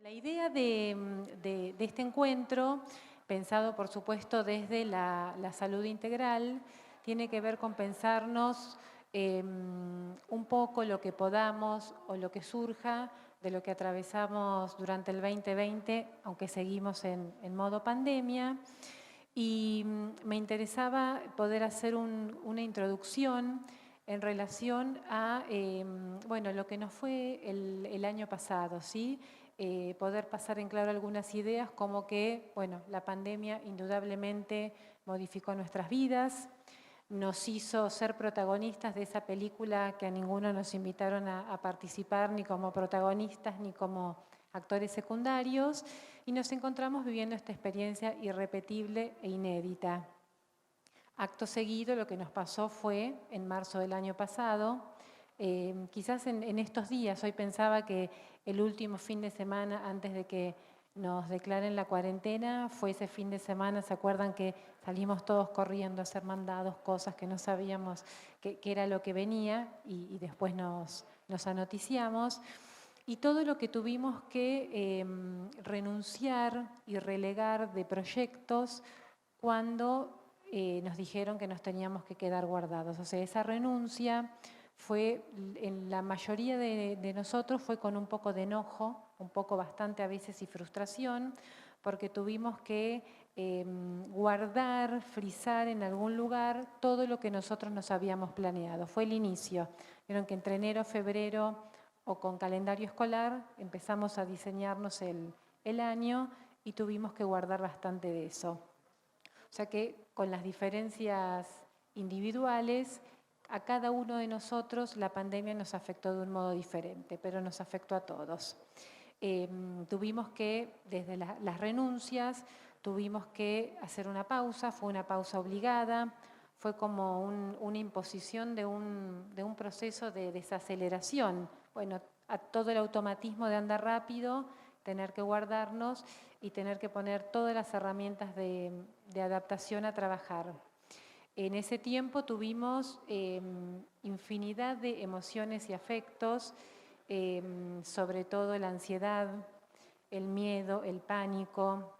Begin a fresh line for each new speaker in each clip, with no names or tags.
La idea de este encuentro, pensado por supuesto desde la salud integral, tiene que ver con pensarnos un poco lo que podamos o lo que surja de lo que atravesamos durante el 2020, aunque seguimos en modo pandemia. Y me interesaba poder hacer una introducción en relación a bueno, lo que nos fue el año pasado, ¿sí? Poder pasar en claro algunas ideas como que, bueno, la pandemia indudablemente modificó nuestras vidas, nos hizo ser protagonistas de esa película que a ninguno nos invitaron a participar ni como protagonistas ni como actores secundarios, y nos encontramos viviendo esta experiencia irrepetible e inédita. Acto seguido, lo que nos pasó fue, en marzo del año pasado, quizás en estos días, hoy pensaba que el último fin de semana antes de que nos declaren la cuarentena, fue ese fin de semana, ¿se acuerdan que salimos todos corriendo a hacer mandados, cosas que no sabíamos qué era lo que venía y después nos anoticiamos? Y todo lo que tuvimos que renunciar y relegar de proyectos cuando nos dijeron que nos teníamos que quedar guardados. O sea, esa renuncia fue, en la mayoría de nosotros, fue con un poco de enojo, un poco bastante a veces y frustración, porque tuvimos que guardar, frizar en algún lugar todo lo que nosotros nos habíamos planeado. Fue el inicio. Vieron que entre enero, febrero o con calendario escolar empezamos a diseñarnos el año y tuvimos que guardar bastante de eso. O sea que con las diferencias individuales, a cada uno de nosotros la pandemia nos afectó de un modo diferente, pero nos afectó a todos. Tuvimos que, desde las renuncias, tuvimos que hacer una pausa, fue una pausa obligada, fue como una imposición de un proceso de desaceleración. Bueno, a todo el automatismo de andar rápido, tener que guardarnos y tener que poner todas las herramientas de adaptación a trabajar. En ese tiempo tuvimos infinidad de emociones y afectos, sobre todo la ansiedad, el miedo, el pánico,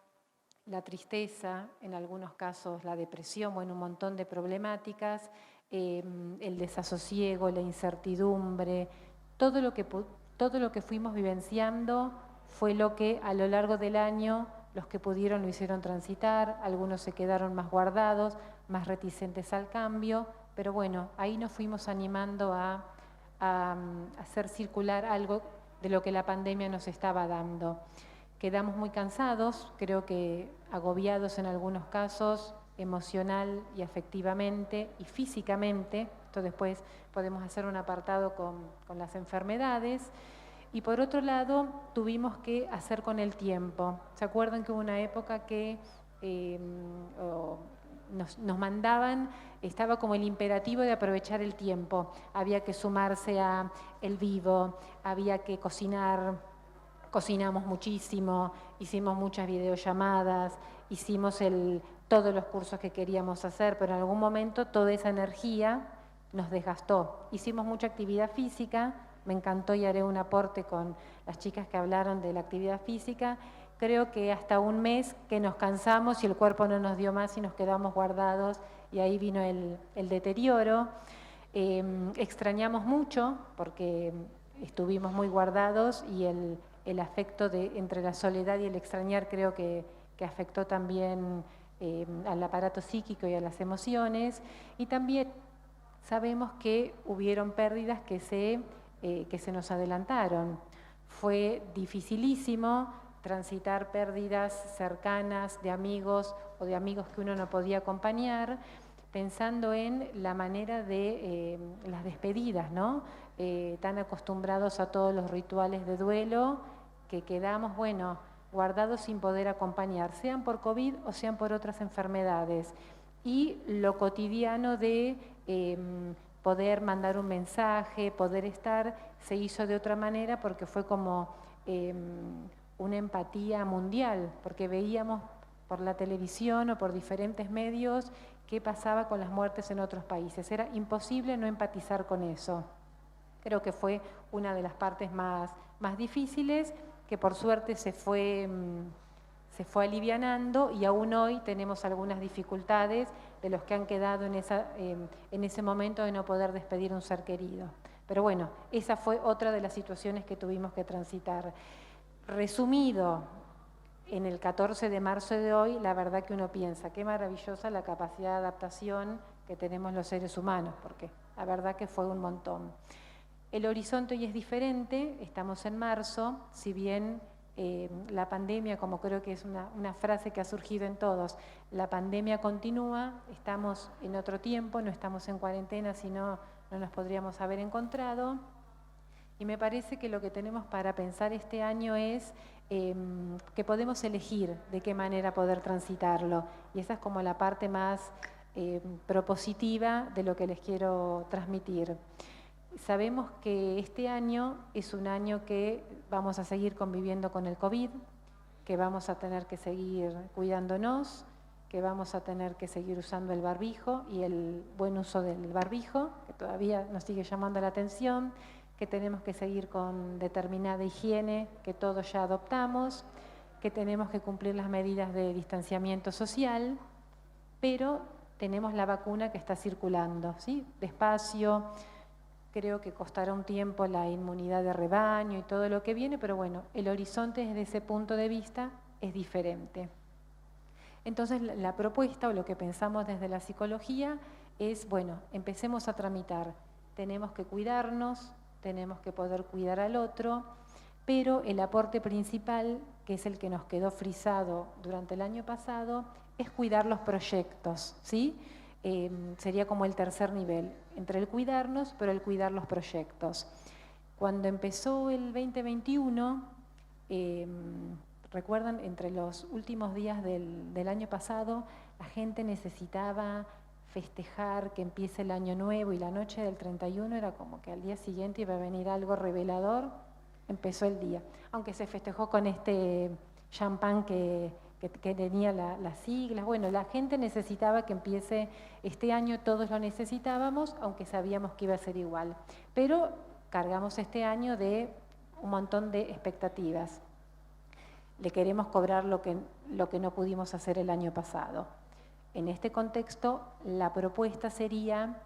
la tristeza, en algunos casos la depresión, bueno, un montón de problemáticas, el desasosiego, la incertidumbre, todo lo que fuimos vivenciando fue lo que a lo largo del año los que pudieron lo hicieron transitar, algunos se quedaron más guardados, más reticentes al cambio, pero bueno, ahí nos fuimos animando a hacer circular algo de lo que la pandemia nos estaba dando. Quedamos muy cansados, creo que agobiados en algunos casos, emocional y afectivamente y físicamente. Esto después podemos hacer un apartado con las enfermedades. Y por otro lado, tuvimos que hacer con el tiempo. ¿Se acuerdan que hubo una época que nos mandaban, estaba como el imperativo de aprovechar el tiempo? Había que sumarse a el vivo, había que cocinar, cocinamos muchísimo, hicimos muchas videollamadas, hicimos todos los cursos que queríamos hacer, pero en algún momento toda esa energía nos desgastó. Hicimos mucha actividad física, me encantó y haré un aporte con las chicas que hablaron de la actividad física. Creo que hasta un mes que nos cansamos y el cuerpo no nos dio más y nos quedamos guardados y ahí vino el deterioro. Extrañamos mucho porque estuvimos muy guardados y el afecto entre la soledad y el extrañar creo que afectó también al aparato psíquico y a las emociones. Y también sabemos que hubieron pérdidas que se nos adelantaron. Fue dificilísimo transitar pérdidas cercanas de amigos o de amigos que uno no podía acompañar, pensando en la manera de las despedidas, ¿no? Tan acostumbrados a todos los rituales de duelo que quedamos, bueno, guardados sin poder acompañar, sean por COVID o sean por otras enfermedades. Y lo cotidiano de poder mandar un mensaje, poder estar, se hizo de otra manera porque fue como una empatía mundial, porque veíamos por la televisión o por diferentes medios qué pasaba con las muertes en otros países. Era imposible no empatizar con eso. Creo que fue una de las partes más difíciles que por suerte se fue alivianando y aún hoy tenemos algunas dificultades de los que han quedado en ese momento de no poder despedir un ser querido. Pero bueno, esa fue otra de las situaciones que tuvimos que transitar. Resumido, en el 14 de marzo de hoy, la verdad que uno piensa, qué maravillosa la capacidad de adaptación que tenemos los seres humanos, porque la verdad que fue un montón. El horizonte hoy es diferente, estamos en marzo, si bien la pandemia, como creo que es una frase que ha surgido en todos, la pandemia continúa, estamos en otro tiempo, no estamos en cuarentena, sino no nos podríamos haber encontrado. Y me parece que lo que tenemos para pensar este año es que podemos elegir de qué manera poder transitarlo. Y esa es como la parte más propositiva de lo que les quiero transmitir. Sabemos que este año es un año que vamos a seguir conviviendo con el COVID, que vamos a tener que seguir cuidándonos, que vamos a tener que seguir usando el barbijo y el buen uso del barbijo, que todavía nos sigue llamando la atención, que tenemos que seguir con determinada higiene que todos ya adoptamos, que tenemos que cumplir las medidas de distanciamiento social, pero tenemos la vacuna que está circulando, ¿sí? Despacio, creo que costará un tiempo la inmunidad de rebaño y todo lo que viene, pero bueno, el horizonte desde ese punto de vista es diferente. Entonces la propuesta o lo que pensamos desde la psicología es, bueno, empecemos a tramitar. Tenemos que cuidarnos, tenemos que poder cuidar al otro, pero el aporte principal, que es el que nos quedó frisado durante el año pasado, es cuidar los proyectos, ¿sí? Sería como el tercer nivel, entre el cuidarnos, pero el cuidar los proyectos. Cuando empezó el 2021, recuerdan, entre los últimos días del año pasado, la gente necesitaba festejar que empiece el año nuevo y la noche del 31 era como que al día siguiente iba a venir algo revelador, empezó el día. Aunque se festejó con este champán que tenía las siglas, bueno, la gente necesitaba que empiece este año, todos lo necesitábamos, aunque sabíamos que iba a ser igual. Pero cargamos este año de un montón de expectativas. Le queremos cobrar lo que no pudimos hacer el año pasado. En este contexto, la propuesta sería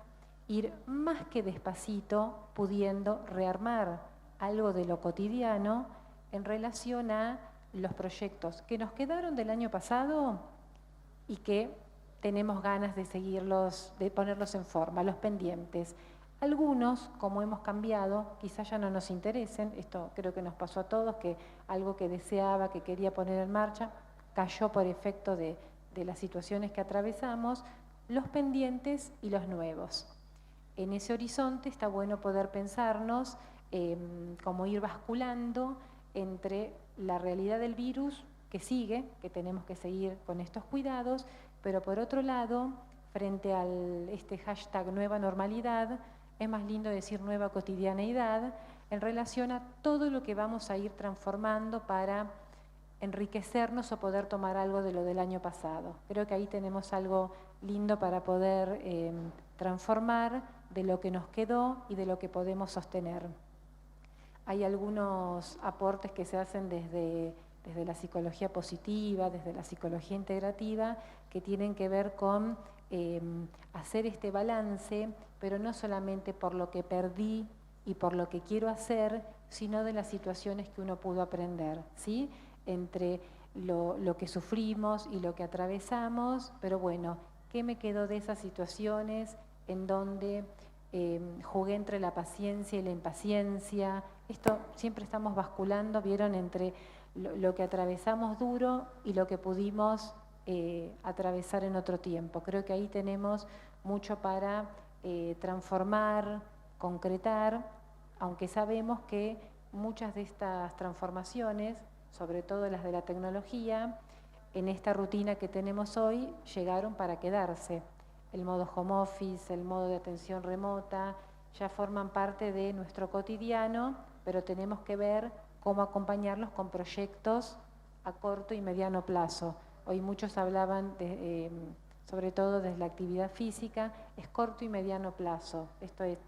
ir más que despacito, pudiendo rearmar algo de lo cotidiano en relación a los proyectos que nos quedaron del año pasado y que tenemos ganas de seguirlos, de ponerlos en forma, los pendientes. Algunos, como hemos cambiado, quizás ya no nos interesen, esto creo que nos pasó a todos, que algo que deseaba, que quería poner en marcha, cayó por efecto de las situaciones que atravesamos, los pendientes y los nuevos. En ese horizonte está bueno poder pensarnos cómo ir basculando entre la realidad del virus que sigue, que tenemos que seguir con estos cuidados, pero por otro lado, frente a este hashtag nueva normalidad, es más lindo decir nueva cotidianeidad, en relación a todo lo que vamos a ir transformando para enriquecernos o poder tomar algo de lo del año pasado. Creo que ahí tenemos algo lindo para poder transformar de lo que nos quedó y de lo que podemos sostener. Hay algunos aportes que se hacen desde la psicología positiva, desde la psicología integrativa, que tienen que ver con hacer este balance, pero no solamente por lo que perdí y por lo que quiero hacer, sino de las situaciones que uno pudo aprender, ¿sí? Entre lo que sufrimos y lo que atravesamos, pero bueno, ¿qué me quedó de esas situaciones en donde jugué entre la paciencia y la impaciencia? Esto siempre estamos basculando, vieron, entre lo que atravesamos duro y lo que pudimos atravesar en otro tiempo. Creo que ahí tenemos mucho para transformar, concretar, aunque sabemos que muchas de estas transformaciones, sobre todo las de la tecnología, en esta rutina que tenemos hoy, llegaron para quedarse. El modo home office, el modo de atención remota, ya forman parte de nuestro cotidiano, pero tenemos que ver cómo acompañarlos con proyectos a corto y mediano plazo. Hoy muchos hablaban, sobre todo desde la actividad física, es corto y mediano plazo. Esto es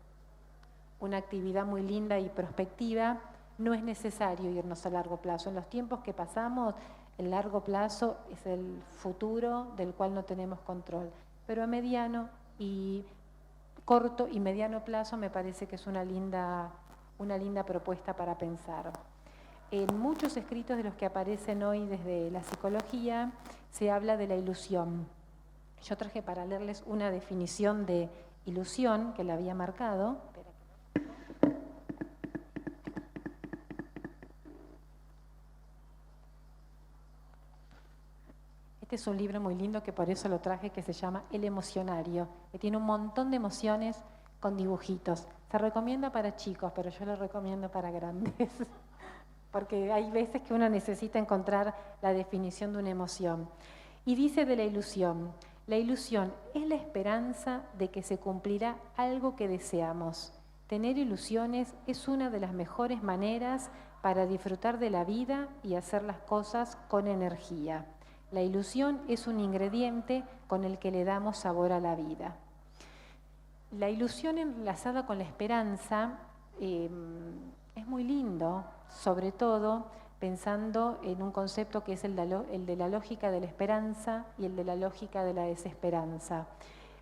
una actividad muy linda y prospectiva, no es necesario irnos a largo plazo. En los tiempos que pasamos, el largo plazo es el futuro del cual no tenemos control. Pero a mediano y corto y mediano plazo me parece que es una linda propuesta para pensar. En muchos escritos de los que aparecen hoy desde la psicología se habla de la ilusión. Yo traje para leerles una definición de ilusión que la había marcado. Este es un libro muy lindo que por eso lo traje, que se llama El Emocionario, que tiene un montón de emociones con dibujitos. Se recomienda para chicos, pero yo lo recomiendo para grandes, porque hay veces que uno necesita encontrar la definición de una emoción. Y dice de la ilusión es la esperanza de que se cumplirá algo que deseamos. Tener ilusiones es una de las mejores maneras para disfrutar de la vida y hacer las cosas con energía. La ilusión es un ingrediente con el que le damos sabor a la vida. La ilusión enlazada con la esperanza es muy lindo, sobre todo pensando en un concepto que es el de la lógica de la esperanza y el de la lógica de la desesperanza.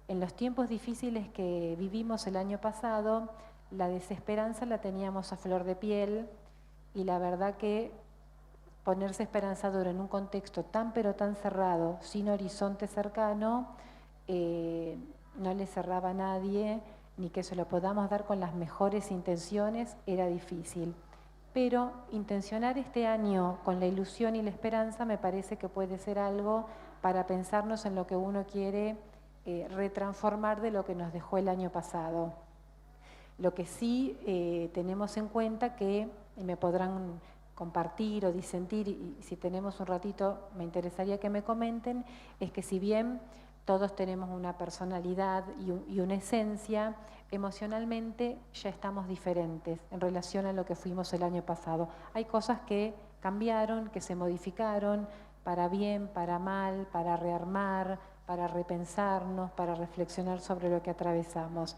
En los tiempos difíciles que vivimos el año pasado, la desesperanza la teníamos a flor de piel y la verdad que ponerse esperanzador en un contexto tan pero tan cerrado, sin horizonte cercano, no le cerraba a nadie, ni que se lo podamos dar con las mejores intenciones, era difícil. Pero intencionar este año con la ilusión y la esperanza me parece que puede ser algo para pensarnos en lo que uno quiere retransformar de lo que nos dejó el año pasado. Lo que sí tenemos en cuenta que, y me podrán compartir o disentir, y si tenemos un ratito me interesaría que me comenten, es que si bien todos tenemos una personalidad y una esencia, emocionalmente ya estamos diferentes en relación a lo que fuimos el año pasado. Hay cosas que cambiaron, que se modificaron, para bien, para mal, para rearmar, para repensarnos, para reflexionar sobre lo que atravesamos.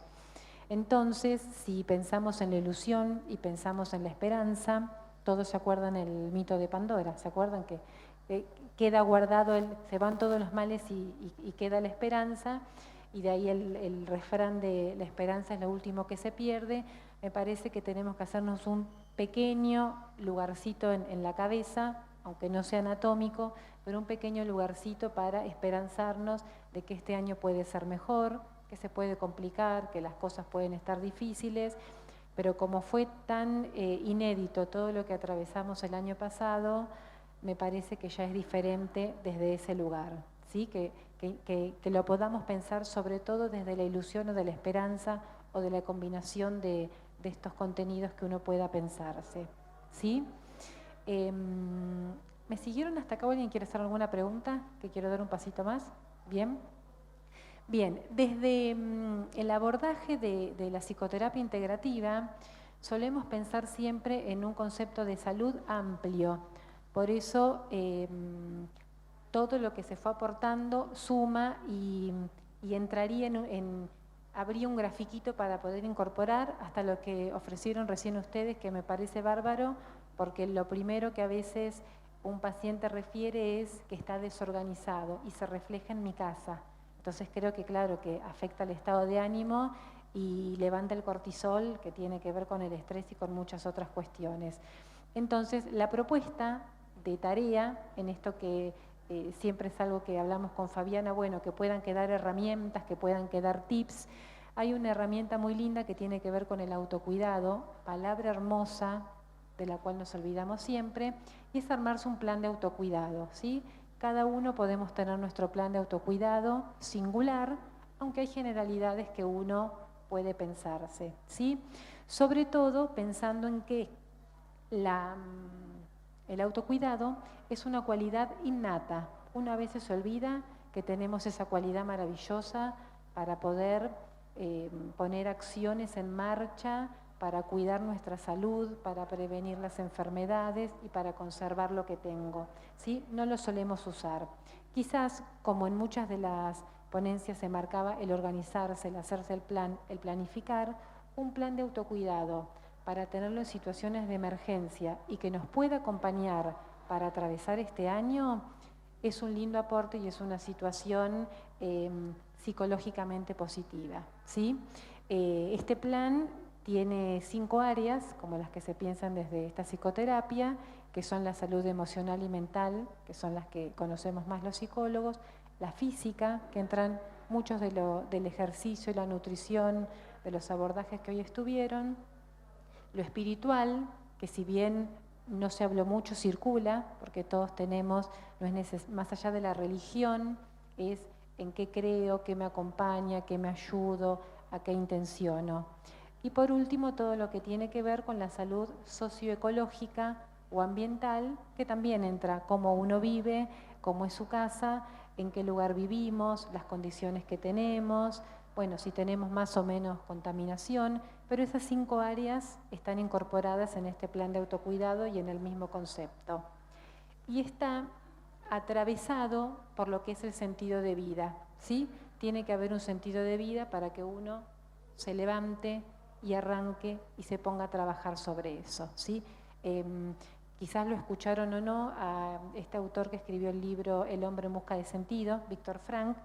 Entonces, si pensamos en la ilusión y pensamos en la esperanza, todos se acuerdan el mito de Pandora, ¿se acuerdan que queda guardado, se van todos los males y queda la esperanza? Y de ahí el refrán de la esperanza es lo último que se pierde. Me parece que tenemos que hacernos un pequeño lugarcito en la cabeza, aunque no sea anatómico, pero un pequeño lugarcito para esperanzarnos de que este año puede ser mejor, que se puede complicar, que las cosas pueden estar difíciles, pero como fue tan inédito todo lo que atravesamos el año pasado, me parece que ya es diferente desde ese lugar, ¿sí? Que lo podamos pensar sobre todo desde la ilusión o de la esperanza o de la combinación de estos contenidos que uno pueda pensarse, ¿sí? ¿Me siguieron hasta acá? ¿Alguien quiere hacer alguna pregunta? Que quiero dar un pasito más. ¿Bien? Bien, desde el abordaje de la psicoterapia integrativa, solemos pensar siempre en un concepto de salud amplio. Por eso, todo lo que se fue aportando suma y entraría habría un grafiquito para poder incorporar hasta lo que ofrecieron recién ustedes, que me parece bárbaro, porque lo primero que a veces un paciente refiere es que está desorganizado y se refleja en mi casa. Entonces creo que claro que afecta el estado de ánimo y levanta el cortisol, que tiene que ver con el estrés y con muchas otras cuestiones. Entonces la propuesta de tarea, en esto que siempre es algo que hablamos con Fabiana, bueno, que puedan quedar herramientas, que puedan quedar tips. Hay una herramienta muy linda que tiene que ver con el autocuidado, palabra hermosa, de la cual nos olvidamos siempre, y es armarse un plan de autocuidado, ¿sí? Cada uno podemos tener nuestro plan de autocuidado singular, aunque hay generalidades que uno puede pensarse, ¿sí? Sobre todo pensando en que el autocuidado es una cualidad innata. Una vez se olvida que tenemos esa cualidad maravillosa para poder poner acciones en marcha para cuidar nuestra salud, para prevenir las enfermedades y para conservar lo que tengo, ¿sí? No lo solemos usar. Quizás, como en muchas de las ponencias se marcaba el organizarse, el hacerse el plan, el planificar, un plan de autocuidado para tenerlo en situaciones de emergencia y que nos pueda acompañar para atravesar este año, es un lindo aporte y es una situación psicológicamente positiva, ¿sí? Este plan tiene 5 áreas, como las que se piensan desde esta psicoterapia, que son la salud emocional y mental, que son las que conocemos más los psicólogos, la física, que entran muchos del ejercicio y la nutrición, de los abordajes que hoy estuvieron, lo espiritual, que si bien no se habló mucho, circula, porque todos tenemos, no es más allá de la religión, es en qué creo, qué me acompaña, qué me ayudo, a qué intenciono. Y por último, todo lo que tiene que ver con la salud socioecológica o ambiental, que también entra cómo uno vive, cómo es su casa, en qué lugar vivimos, las condiciones que tenemos, bueno, si tenemos más o menos contaminación, pero esas 5 áreas están incorporadas en este plan de autocuidado y en el mismo concepto. Y está atravesado por lo que es el sentido de vida, ¿sí? Tiene que haber un sentido de vida para que uno se levante y arranque y se ponga a trabajar sobre eso, ¿sí? Quizás lo escucharon o no a este autor que escribió el libro El hombre en busca de sentido, Víctor Frank,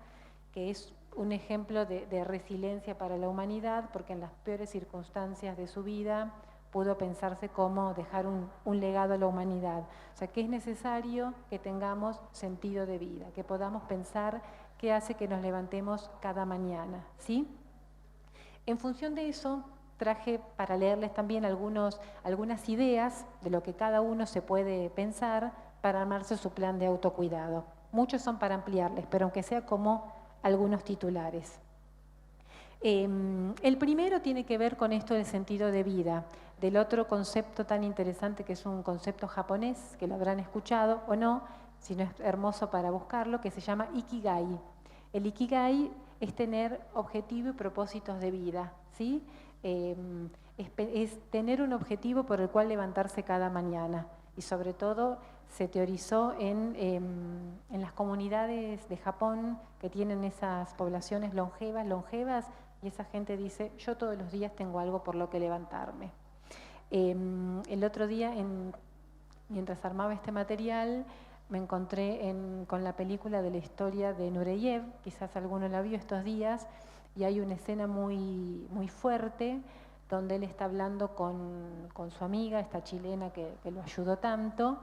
que es un ejemplo de resiliencia para la humanidad, porque en las peores circunstancias de su vida pudo pensarse cómo dejar un legado a la humanidad. O sea, que es necesario que tengamos sentido de vida, que podamos pensar qué hace que nos levantemos cada mañana, ¿sí? En función de eso, traje para leerles también algunas ideas de lo que cada uno se puede pensar para armarse su plan de autocuidado. Muchos son para ampliarles, pero aunque sea como algunos titulares. El primero tiene que ver con esto del sentido de vida, del otro concepto tan interesante que es un concepto japonés, que lo habrán escuchado o no, si no es hermoso para buscarlo, que se llama Ikigai. El Ikigai es tener objetivo y propósitos de vida, ¿sí? Es tener un objetivo por el cual levantarse cada mañana y sobre todo se teorizó en las comunidades de Japón que tienen esas poblaciones longevas, y esa gente dice, yo todos los días tengo algo por lo que levantarme. El otro día, mientras armaba este material, me encontré con la película de la historia de Nureyev, quizás alguno la vio estos días, y hay una escena muy, muy fuerte donde él está hablando con su amiga, esta chilena que lo ayudó tanto,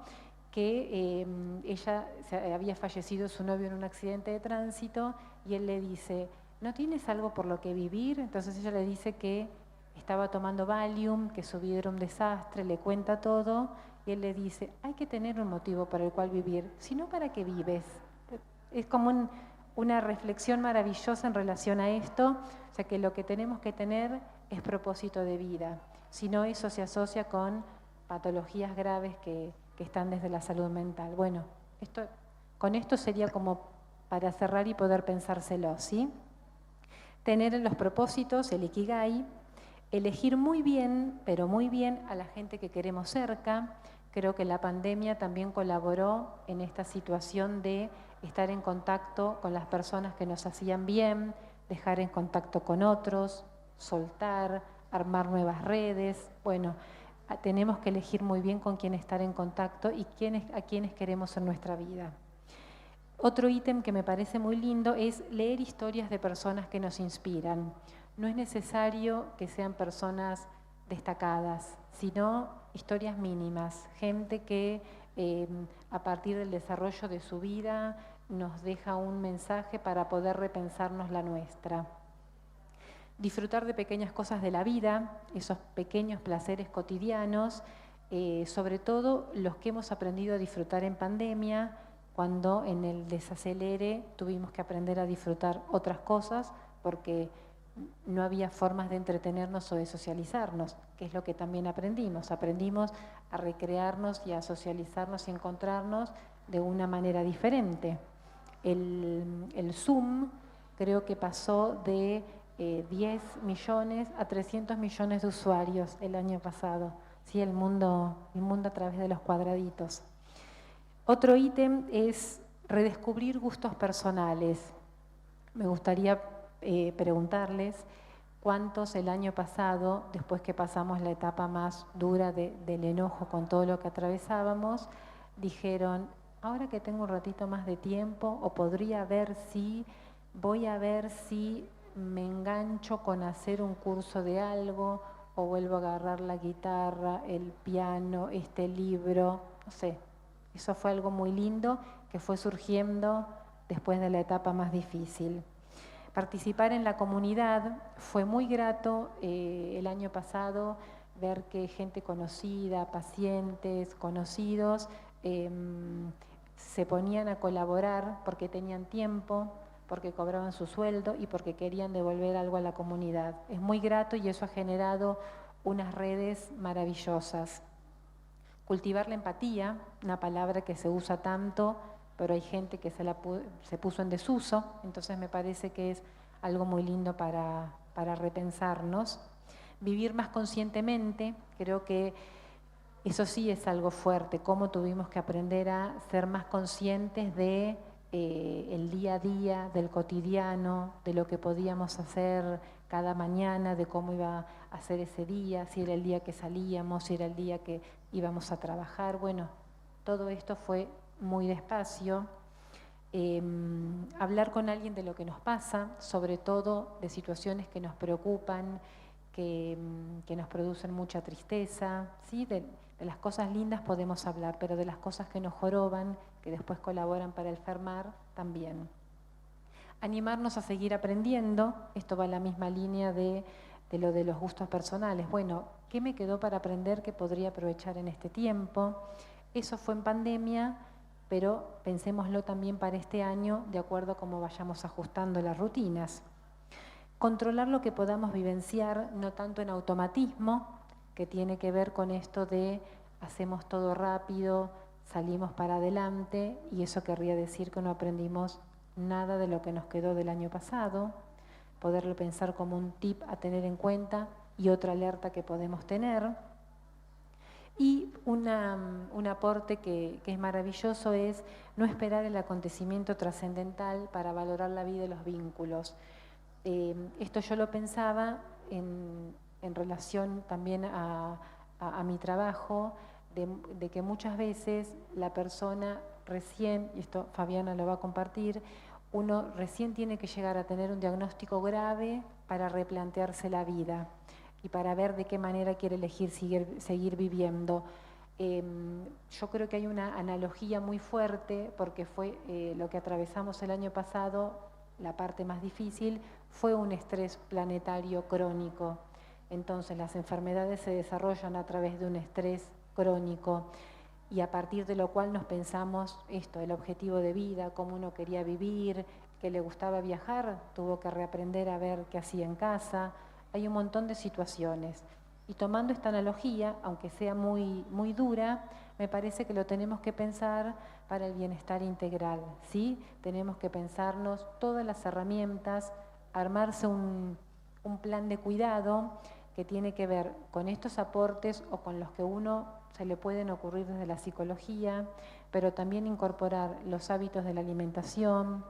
que ella había fallecido su novio en un accidente de tránsito y él le dice, ¿no tienes algo por lo que vivir? Entonces ella le dice que estaba tomando Valium, que su vida era un desastre, le cuenta todo y él le dice, hay que tener un motivo para el cual vivir, si no, ¿para qué vives? Es como una reflexión maravillosa en relación a esto, o sea que lo que tenemos que tener es propósito de vida, si no eso se asocia con patologías graves que están desde la salud mental. Bueno, con esto sería como para cerrar y poder pensárselo, ¿sí? Tener en los propósitos el Ikigai, elegir muy bien, pero muy bien a la gente que queremos cerca. Creo que la pandemia también colaboró en esta situación de estar en contacto con las personas que nos hacían bien, dejar en contacto con otros, soltar, armar nuevas redes. Bueno, tenemos que elegir muy bien con quién estar en contacto y a quiénes queremos en nuestra vida. Otro ítem que me parece muy lindo es leer historias de personas que nos inspiran. No es necesario que sean personas destacadas, sino historias mínimas, gente que a partir del desarrollo de su vida nos deja un mensaje para poder repensarnos la nuestra. Disfrutar de pequeñas cosas de la vida, esos pequeños placeres cotidianos, sobre todo los que hemos aprendido a disfrutar en pandemia, cuando en el desacelere tuvimos que aprender a disfrutar otras cosas porque no había formas de entretenernos o de socializarnos, que es lo que también aprendimos. Aprendimos a recrearnos y a socializarnos y encontrarnos de una manera diferente. El Zoom creo que pasó de 10 millones a 300 millones de usuarios el año pasado. Sí, el mundo a través de los cuadraditos. Otro ítem es redescubrir gustos personales. Me gustaría preguntarles ¿Cuántos el año pasado, después que pasamos la etapa más dura del enojo con todo lo que atravesábamos, dijeron, ahora que tengo un ratito más de tiempo, o podría ver si, voy a ver si me engancho con hacer un curso de algo, o vuelvo a agarrar la guitarra, el piano, este libro, no sé. Eso fue algo muy lindo que fue surgiendo después de la etapa más difícil. Participar en la comunidad fue muy grato el año pasado, ver que gente conocida, pacientes, conocidos, se ponían a colaborar porque tenían tiempo, porque cobraban su sueldo y porque querían devolver algo a la comunidad. Es muy grato y eso ha generado unas redes maravillosas. Cultivar la empatía, una palabra que se usa tanto, pero hay gente que se puso en desuso, entonces me parece que es algo muy lindo para repensarnos. Vivir más conscientemente, creo que eso sí es algo fuerte, cómo tuvimos que aprender a ser más conscientes de el día a día, del cotidiano, de lo que podíamos hacer cada mañana, de cómo iba a ser ese día, si era el día que salíamos, si era el día que íbamos a trabajar. Bueno, todo esto fue muy despacio. Hablar con alguien de lo que nos pasa, sobre todo de situaciones que nos preocupan, que nos producen mucha tristeza, ¿sí? De las cosas lindas podemos hablar, pero de las cosas que nos joroban, que después colaboran para enfermar, también. Animarnos a seguir aprendiendo, esto va en la misma línea de lo de los gustos personales. Bueno, ¿qué me quedó para aprender que podría aprovechar en este tiempo? Eso fue en pandemia, pero pensémoslo también para este año, de acuerdo a cómo vayamos ajustando las rutinas. Controlar lo que podamos vivenciar, no tanto en automatismo, que tiene que ver con esto de hacemos todo rápido, salimos para adelante, y eso querría decir que no aprendimos nada de lo que nos quedó del año pasado, poderlo pensar como un tip a tener en cuenta y otra alerta que podemos tener. Y un aporte que es maravilloso es no esperar el acontecimiento trascendental para valorar la vida y los vínculos. Esto yo lo pensaba en relación también a mi trabajo, de que muchas veces la persona recién, y esto Fabiana lo va a compartir, uno recién tiene que llegar a tener un diagnóstico grave para replantearse la vida y para ver de qué manera quiere elegir seguir viviendo. Yo creo que hay una analogía muy fuerte, porque fue lo que atravesamos el año pasado, la parte más difícil, fue un estrés planetario crónico. Entonces las enfermedades se desarrollan a través de un estrés crónico, y a partir de lo cual nos pensamos esto, el objetivo de vida, cómo uno quería vivir, que le gustaba viajar, tuvo que reaprender a ver qué hacía en casa. Hay un montón de situaciones. Y tomando esta analogía, aunque sea muy, muy dura, me parece que lo tenemos que pensar para el bienestar integral, ¿sí? Tenemos que pensarnos todas las herramientas, armarse un plan de cuidado que tiene que ver con estos aportes o con los que uno se le pueden ocurrir desde la psicología, pero también incorporar los hábitos de la alimentación,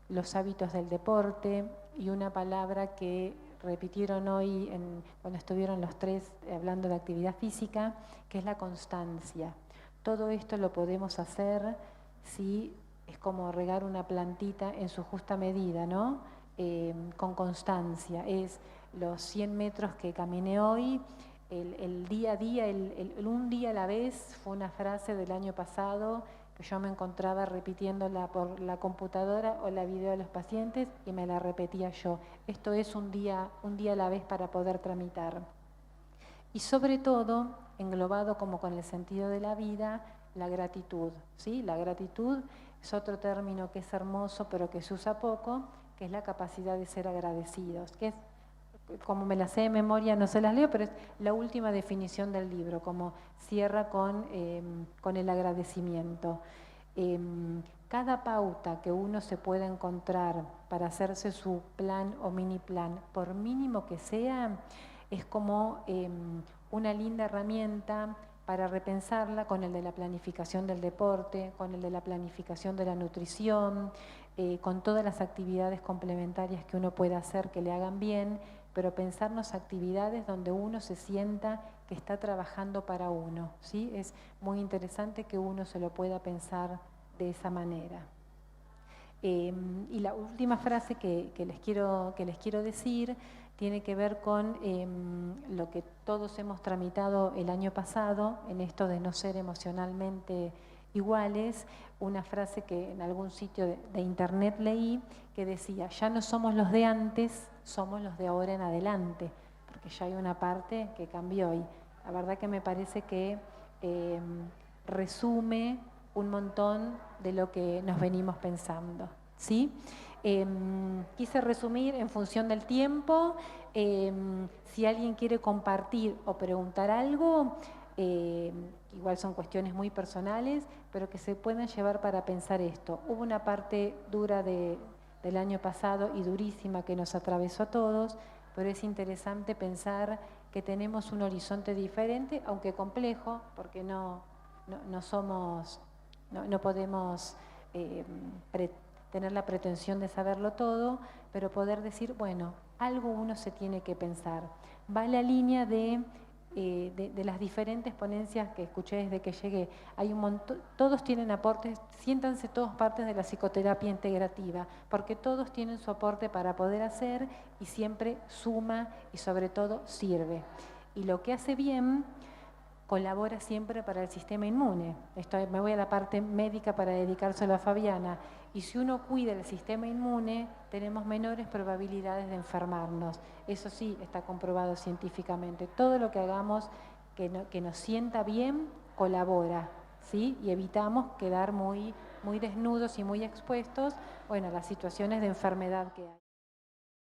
los hábitos del deporte, y una palabra que repitieron hoy cuando estuvieron los tres hablando de actividad física, que es la constancia. Todo esto lo podemos hacer si es como regar una plantita en su justa medida, ¿no? Con constancia. Es los 100 metros que caminé hoy, el día a día, el un día a la vez, fue una frase del año pasado que yo me encontraba repitiéndola por la computadora o la video de los pacientes y me la repetía yo. Esto es un día a la vez para poder tramitar. Y sobre todo, englobado como con el sentido de la vida, la gratitud, ¿sí? La gratitud es otro término que es hermoso pero que se usa poco, que es la capacidad de ser agradecidos, que es, como me la sé de memoria, no se las leo, pero es la última definición del libro, como cierra con el agradecimiento. Cada pauta que uno se pueda encontrar para hacerse su plan o mini plan, por mínimo que sea, es como una linda herramienta para repensarla con el de la planificación del deporte, con el de la planificación de la nutrición, con todas las actividades complementarias que uno pueda hacer que le hagan bien, pero pensarnos actividades donde uno se sienta que está trabajando para uno, ¿sí? Es muy interesante que uno se lo pueda pensar de esa manera. Y la última frase que les quiero decir tiene que ver con lo que todos hemos tramitado el año pasado, en esto de no ser emocionalmente iguales, una frase que en algún sitio de internet leí que decía: ya no somos los de antes, somos los de ahora en adelante, porque ya hay una parte que cambió, y la verdad que me parece que resume un montón de lo que nos venimos pensando, ¿sí? Quise resumir en función del tiempo. Si alguien quiere compartir o preguntar algo, igual son cuestiones muy personales, pero que se puedan llevar para pensar esto. Hubo una parte dura del año pasado y durísima que nos atravesó a todos, pero es interesante pensar que tenemos un horizonte diferente, aunque complejo, porque no podemos tener la pretensión de saberlo todo, pero poder decir, bueno, algo uno se tiene que pensar. Va en la línea de las diferentes ponencias que escuché desde que llegué. Hay un montón, todos tienen aportes, siéntanse todos partes de la psicoterapia integrativa, porque todos tienen su aporte para poder hacer, y siempre suma y sobre todo sirve. Y lo que hace bien colabora siempre para el sistema inmune. Me voy a la parte médica para dedicárselo a Fabiana. Y si uno cuida el sistema inmune, tenemos menores probabilidades de enfermarnos. Eso sí, está comprobado científicamente. Todo lo que hagamos que nos sienta bien, colabora, ¿sí? Y evitamos quedar muy desnudos y muy expuestos, bueno, a las situaciones de enfermedad que hay.